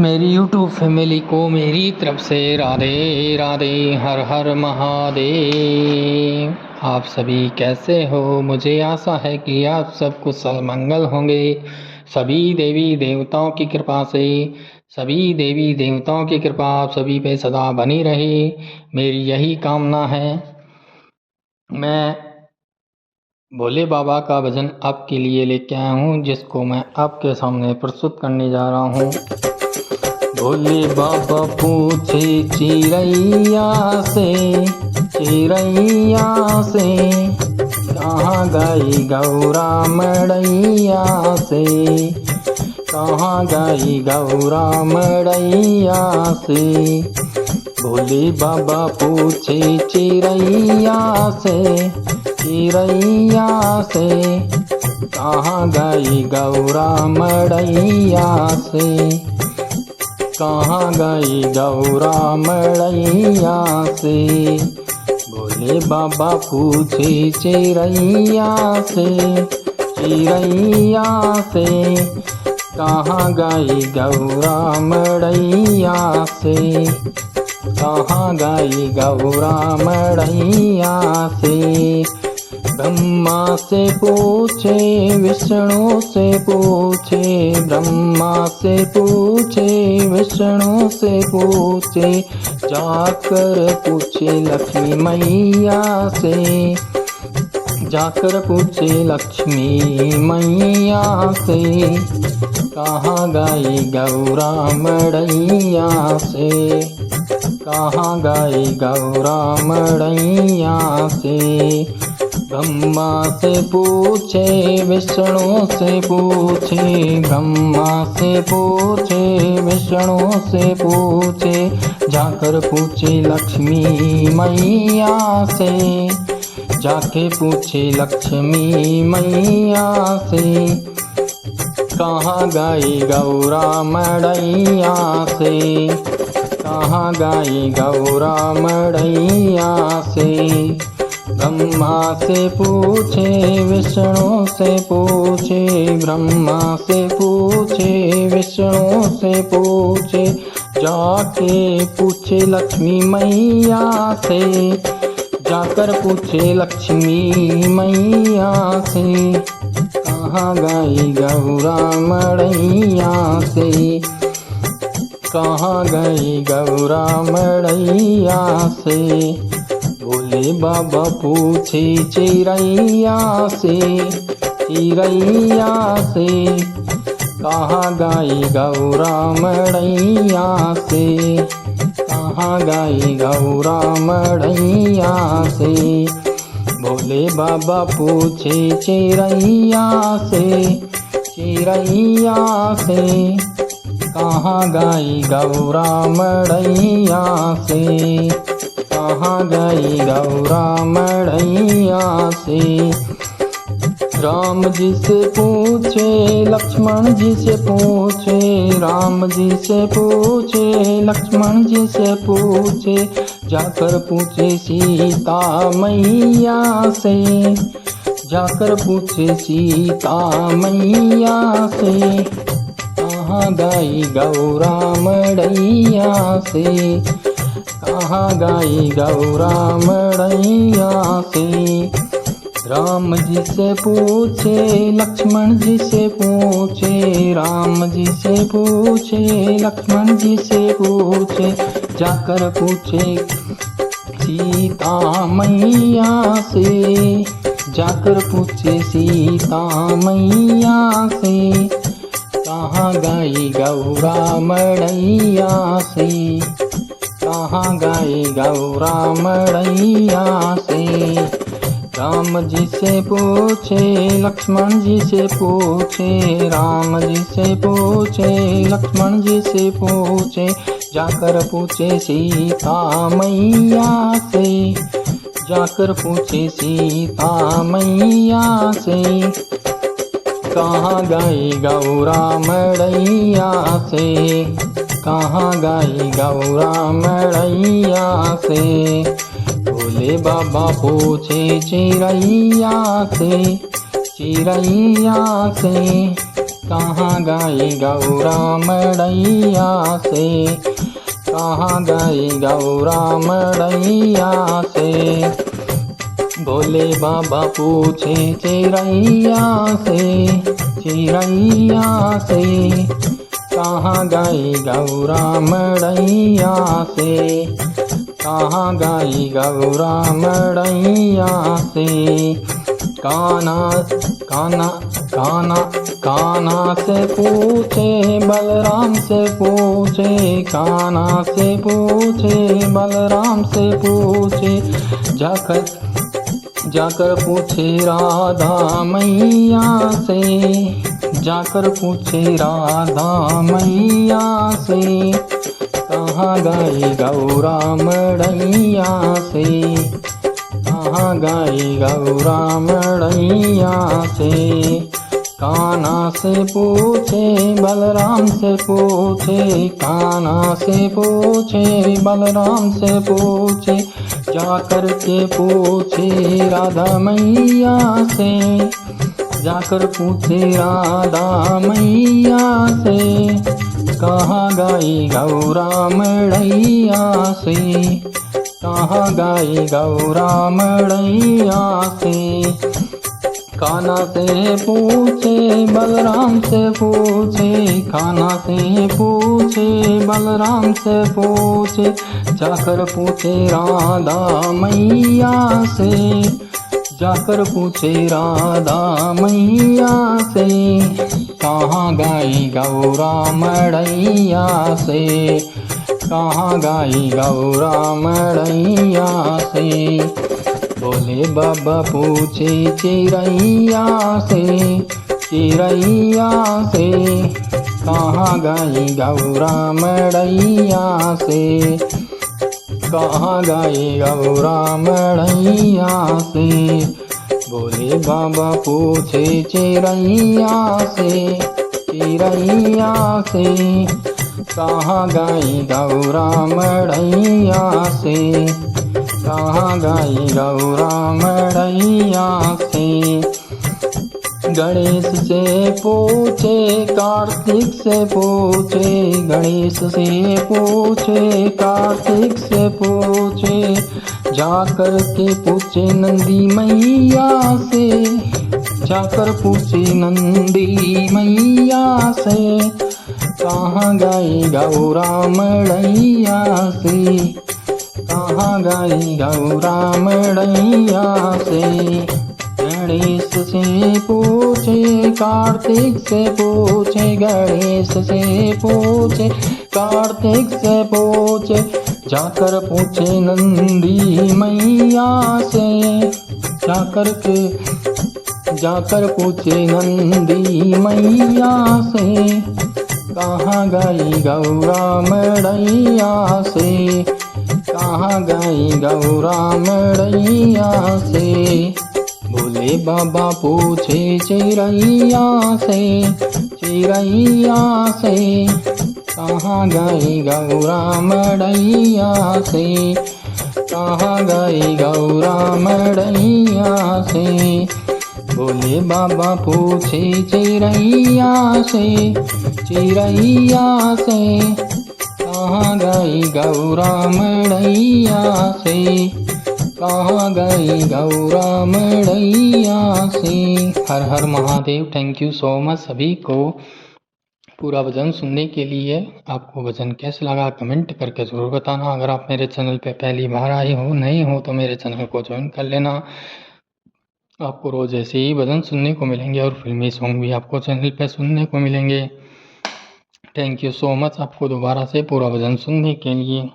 मेरी YouTube family को मेरी तरफ से राधे राधे, हर हर महादेव। आप सभी कैसे हो? मुझे आशा है कि आप सब कुशल मंगल होंगे। सभी देवी देवताओं की कृपा से, सभी देवी देवताओं की कृपा आप सभी पे सदा बनी रहे, मेरी यही कामना है। मैं भोले बाबा का भजन आपके लिए लेके आया हूँ, जिसको मैं आपके सामने प्रस्तुत करने जा रहा हूँ। भोले बाबा पूछे चिड़ैया से, कहाँ गई गौरा मड़ैया से, कहाँ गई गौरा मड़ैया से। भोले बाबा पूछे चिड़ैया से, कहाँ गई गौरा मड़ैया से, कहाँ गई गौरा मड़ैया से। भोले बाबा पूछे चिड़ैया से, कहाँ गई गौरा मड़ैया से, कहाँ गई गौरा मड़ैया से। ब्रह्मा से पूछे, विष्णु से पूछे, ब्रह्मा से पूछे, विष्णु से पूछे, जाकर पूछे लक्ष्मी मैया से, जाकर पूछे लक्ष्मी मैया से, कहाँ गई गौरा मड़ैया से, कहाँ गई गौरा मड़ैया से। ब्रह्मा से पूछे, विष्णु से पूछे, ब्रह्मा से पूछे, विष्णु से पूछे, जाकर पूछे लक्ष्मी मैया से, जाके पूछे लक्ष्मी मैया से, कहाँ गई गौरा मड़ैया से, कहाँ गई गौरा मड़ैया से। ब्रह्मा से पूछे, विष्णु से पूछे, ब्रह्मा से पूछे, विष्णु से पूछे, जाके पूछे लक्ष्मी मैया से, जाकर पूछे लक्ष्मी मैया से, कहाँ गई गौरा मड़ैया से, कहाँ गई गौरा मड़ैया से। भोले बाबा पूछे चिड़ैया से, कहाँ गई गौरा मड़ैया से, कहाँ गई गौरा मड़ैया से। भोले बाबा पूछे चिड़ैया से, कहाँ गई गौरा मड़ैया से, कहाँ गई गौरा मड़ैया से। राम जी से पूछे, लक्ष्मण जी से पूछे, राम जी से पूछे, लक्ष्मण जी से पूछे, जाकर पूछे सीता मैया से, जाकर पूछे सीता मैया से, कहाँ गई गौरा मड़ैया से, कहाँ गई गौरा मड़ैया से। राम जी से पूछे, लक्ष्मण जी से पूछे, राम जी से पूछे, लक्ष्मण जी से पूछे, जाकर पूछे सीता मैया से, जाकर पूछे सीता मैया से, कहाँ गई गौरा मड़ैया से, कहाँ गई गौरा मड़ैया से। राम जी से पूछे, लक्ष्मण जी से पूछे, राम जी से पूछे, लक्ष्मण जी से पूछे, जाकर पूछे सीता मैया से, जाकर पूछे सीता मैया से, कहाँ गई गौरा मड़ैया से, कहाँ गई गौरा मड़ैया से। भोले बाबा पूछे चिड़ैया से, कहाँ गई गौरा मड़ैया से, कहाँ गई गौरा मड़ैया से। भोले बाबा पूछे चिड़ैया से, चिड़ैया से, कहाँ गई गौरा मड़ैया से, कहाँ गई गौरा मड़ैया से। काना काना काना काना से पूछे बलराम से पूछे, काना से पूछे बलराम से पूछे। जाकर पूछे राधा मैया से, जाकर पूछे राधा मैया से। कहाँ गई गौरा मड़ैया से, कहाँ गई गौरा मड़ैया से। काना से पूछे बलराम से पूछे, काना से पूछे बलराम से पूछे। जाकर के पूछे राधा मैया से, जाकर पूछे राधा मैया से। कहाँ गई गौरा मड़ैया से, कहाँ गई गौरा मड़ैया से। काना से पूछे बलराम से पूछे, काना से पूछे बलराम से पूछे। जाकर पूछे राधा मैया से, जाकर पूछे राधा मैया से। कहाँ गई गौरा मड़ैया से, कहाँ गई गौरा मड़ैया से। भोले बाबा पूछे चिड़ैया से, चिड़ैया से, कहाँ गई गौरा मड़ैया से, कहाँ गई गौरा मड़ैया से। भोले बाबा पूछे चिड़ैया से, चिड़ैया से, कहाँ गई गौरा मड़ैया से, कहाँ गई गौरा मड़ैया से। गणेश से पूछे कार्तिक से पूछे, गणेश से पूछे कार्तिक से पूछे। जाकर के पूछे नंदी मैया से, जाकर पूछे नंदी मैया से। कहाँ गई गौरा मड़ैया से, कहाँ गई गौरा मड़ैया से। गणेश से पूछे कार्तिक से पूछे, गणेश से पूछे कार्तिक से पूछे। जाकर पूछे नंदी मैया से, जाकर पूछे नंदी मैया से। कहाँ गई गौरा मड़ैया से, कहाँ गई गौरा मड़ैया से। भोले बाबा पूछे चिड़ैया से, चिड़ैया से, कहाँ गई गौरा मड़ैया से, कहाँ गई गौरा मड़ैया से। भोले बाबा पूछे चिड़ैया से, चिड़ैया से, कहाँ गई गौरा मड़ैया से, कहाँ गई गौरा मड़ैया से। हर हर Mahadev. Thank you so much सभी को पूरा भजन सुनने के लिए। आपको भजन कैसे लगा कमेंट करके ज़रूर बताना। अगर आप मेरे चैनल पे पहली बार आए हो, नहीं हो तो मेरे चैनल को ज्वाइन कर लेना। आपको रोज़ ऐसे ही भजन सुनने को मिलेंगे और फिल्मी सॉन्ग भी आपको चैनल पे सुनने को मिलेंगे। थैंक यू सो मच आपको दोबारा से पूरा भजन सुनने के लिए।